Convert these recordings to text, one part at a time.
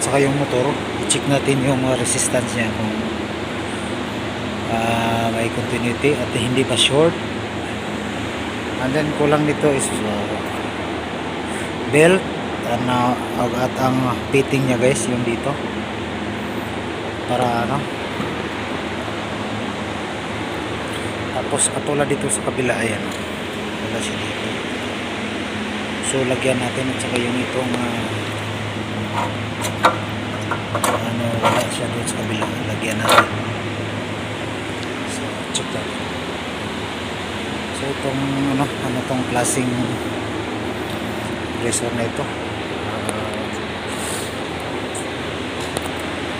saka yung motor, i-check natin yung resistance niya kung may continuity at hindi pa short. And then kulang nito is belt at ang fitting niya guys, yung dito para tapos katulad dito sa kabila, ayan wala siya dito, so lagyan natin. At saka yung itong wala siya doon sa kabila, lagyan natin. So check natin. So itong ano tong klaseng compressor na ito,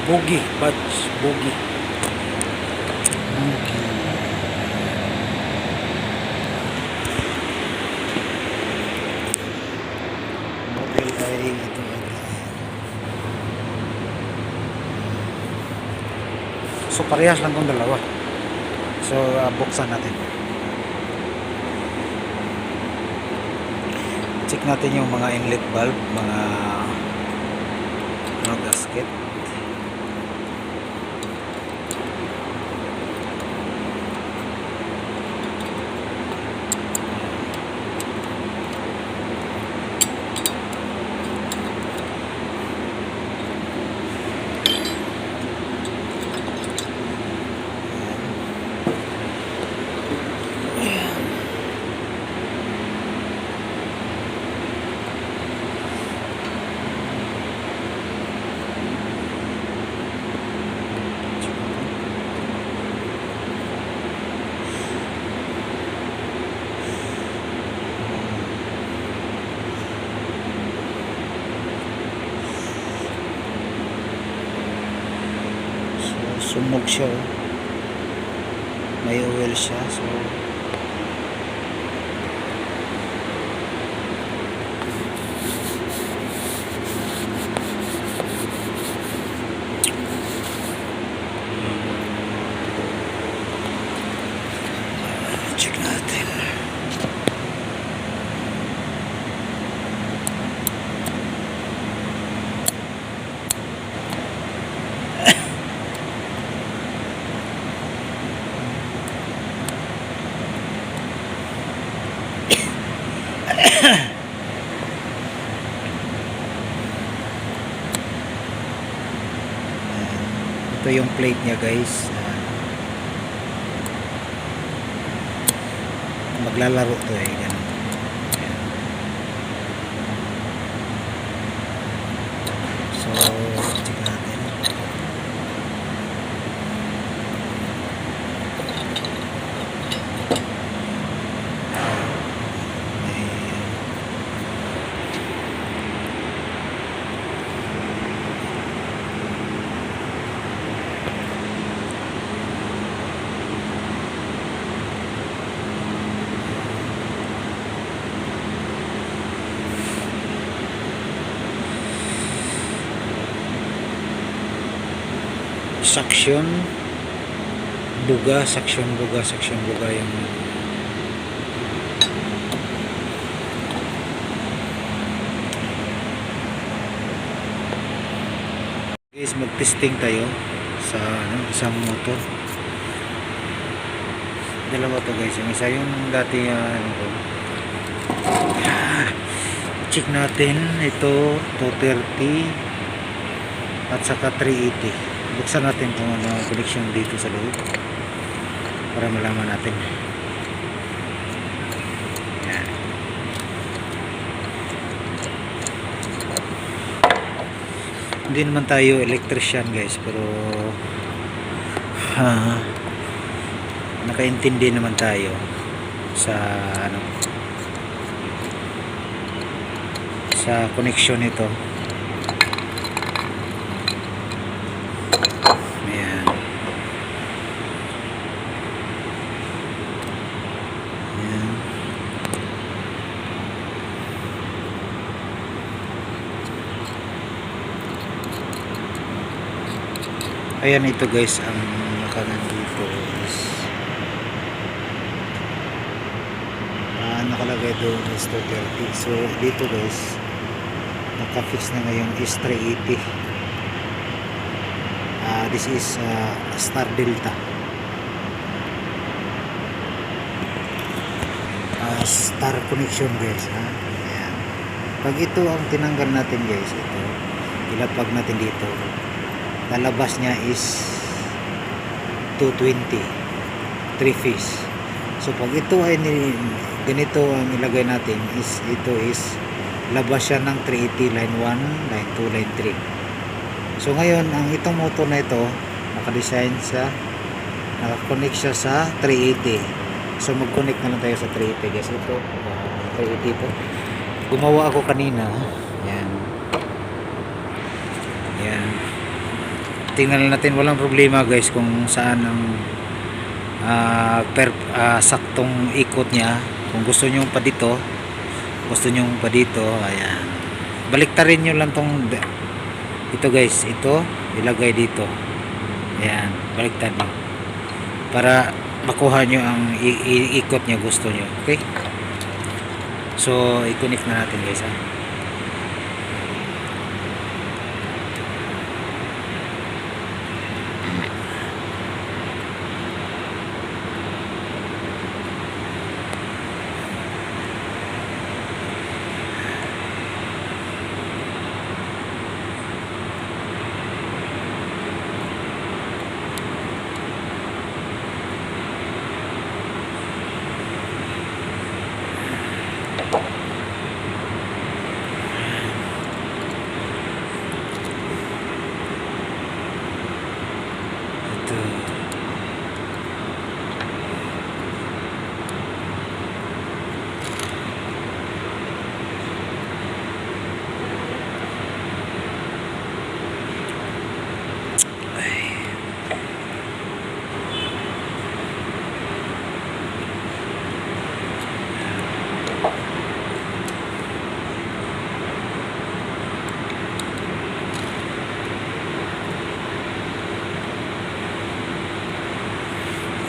Bogie batch, Bogie. Model ay ito. So parehas lang tong dalawa. So buksan natin. Check natin yung mga inlet valve, mga gasket. Sumog siya, may oil siya, so check natin. Ito yung plate niya guys. Maglalaro to ganun. So check natin. Suction buga yung guys. Mag-testing tayo sa isang motor. Dalawa to guys, yung isa yung dati check natin ito 230 at saka 380. Buksan natin kung ano ang connection dito sa loob para malaman natin. Yan. Hindi naman tayo electrician guys, pero nakaintindi naman tayo sa sa connection nito. Ayan, ito guys ang nakagan dito is nakalagay doon is 230. So dito guys nakafix na ngayon is 380. This is Star Delta. Star connection guys, ha. Ayan. Pag ito ang tinanggal natin guys, ito ilapag natin dito, lalabas niya is 220 3 phase. So pag ito ay ganito ang ilagay natin, is ito is labas siya ng 380 line 1, line 2, line 3. So ngayon ang itong motor na ito nakadesign sa, nakakonect siya sa 380. So mag-connect na lang tayo sa 380 guys. Ito 380 ito, gumawa ako kanina. Yan, yan, tingnan natin, walang problema guys kung saan ang saktong ikot niya. Kung gusto nyo pa dito, gusto nyo pa dito, ayan, baliktarin nyo lang tong ito guys, ito ilagay dito, ayan, baliktad nyo para makuha nyo ang ikot niya gusto nyo. Okay, so i-connect na natin guys, ha.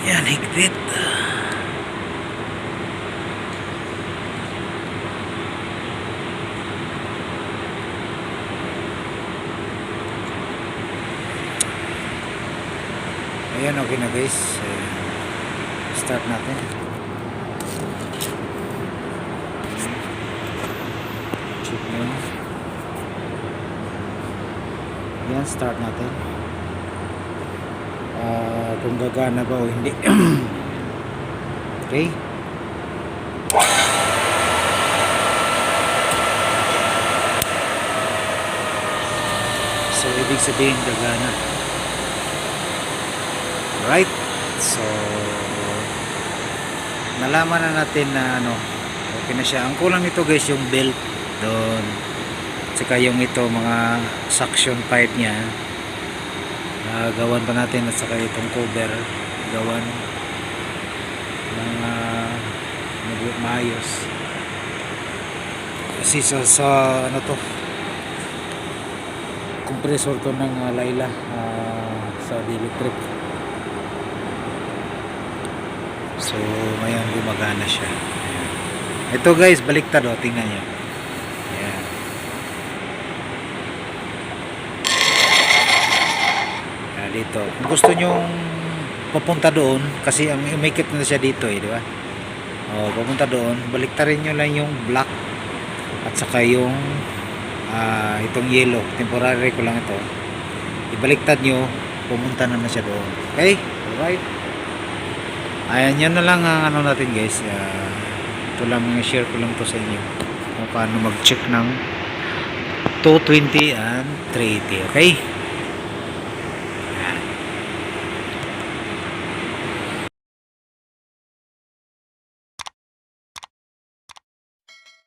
Yan, higpit. Ayan, okay na guys. Start natin. Check nyo. Yan, start natin. Kung gagana ba o hindi. Okay, so ibig sabihin gagana. Right, so nalaman na natin na okay na siya. Ang kulang ito guys, yung belt doon, saka yung ito mga suction pipe niya, gawan pa natin, at saka itong cover gawan mga maayos kasi sa to, compressor to ng Layla sa electric. So ngayon gumagana siya. Ayan. Ito guys, baliktad tingnan nyo. Ayan. Dito kung gusto nyong papunta doon, kasi ang umikit na siya dito di ba? Papunta doon, baliktarin nyo lang yung black at saka yung itong yellow, temporary ko lang ito, ibaliktad nyo, pumunta na siya doon. Okay, alright, ayan, yun na lang ang natin guys. Ito lang, share ko lang to sa inyo kung paano mag check ng 220 and 380. Okay.